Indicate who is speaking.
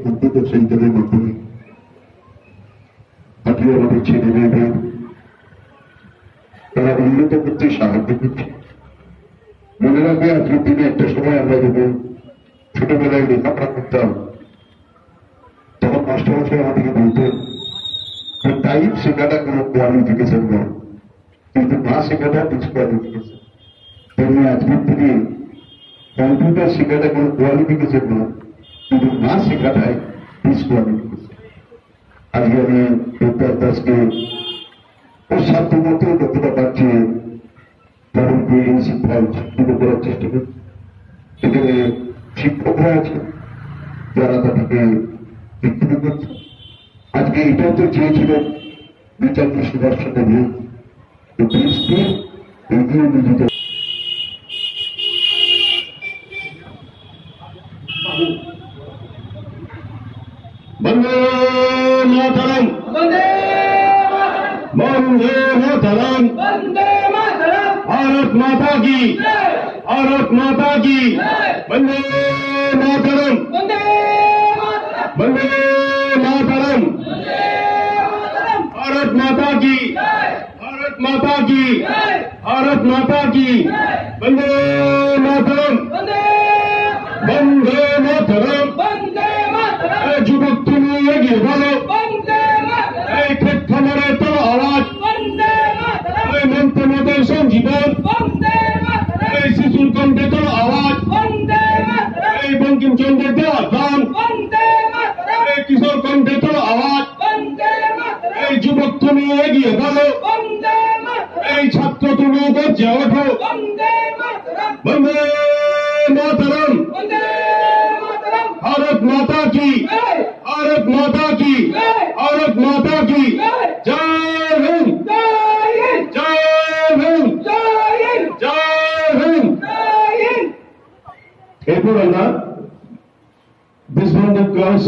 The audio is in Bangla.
Speaker 1: কম্পিউটার সেন্টারের মাধ্যমে আজকে আমাদের ছেলে মেয়েদের তারা উন্নত করতে সাহায্য করছে। মনে রাখবে আজকের দিনে একটা সময় আমরা যখন ছোটবেলায় লেখাপড়া করতাম তখন মাস্টারমশাই আমাদেরকে বলতেন যে টাইপ শেখাটা কোনো কোয়ালিফিকেশন নয়, কিন্তু না শেখাটা ডিসকোয়ালিফিকেশন। তেমনি আজকের দিনে কম্পিউটার শেখাটা কোনো কোয়ালিফিকেশন নয়, কিন্তু না শেখাটাই ডিসকোয়ালিফিকেশন। আজকে আমি ডক্টর দাসকে ওর সাধ্য মতো যতটা পারছে তাদেরকে এই শিক্ষায় শিক্ষিত করার চেষ্টা করছে। এখানে শিক্ষকরা আছে যারা তাদেরকে শিক্ষিত করছে। আজকে এটাও তো চেয়েছিলেন নেতাজি সুভাষচন্দ্র বোস দেশকে এগিয়ে নিয়ে যেতে।
Speaker 2: বন্দে মাতরম, বন্দে মাতরম, भारत माता की, भारत माता की, वंदे मातरम, वंदे मातरम, भारत माता की, भारत माता की, भारत माता की, वंदे मातरम, वंदे मातरम। যুবক তুমি এগিয়ে বলো, এই ঠিক খবরের তো আওয়াজ, এই মন্ত্রমতের সঞ্জীবন, এই শিশুর কণ্ঠে তো আওয়াজ, এই বঙ্কিমচন্দ্রের তো আহ্বান, এই কিশোর কণ্ঠে তো আওয়াজ, এই যুবক তুমি এগিয়ে বলো, এই ছাত্র তুমি গর্জে ওঠো, বন্দে মাতরম, भारत माता की, भारत माता की, भारत माता की, जय हिंद, जय हिंद, जय हिंद। এরপর আমরা দেশবন্ধু ক্লাস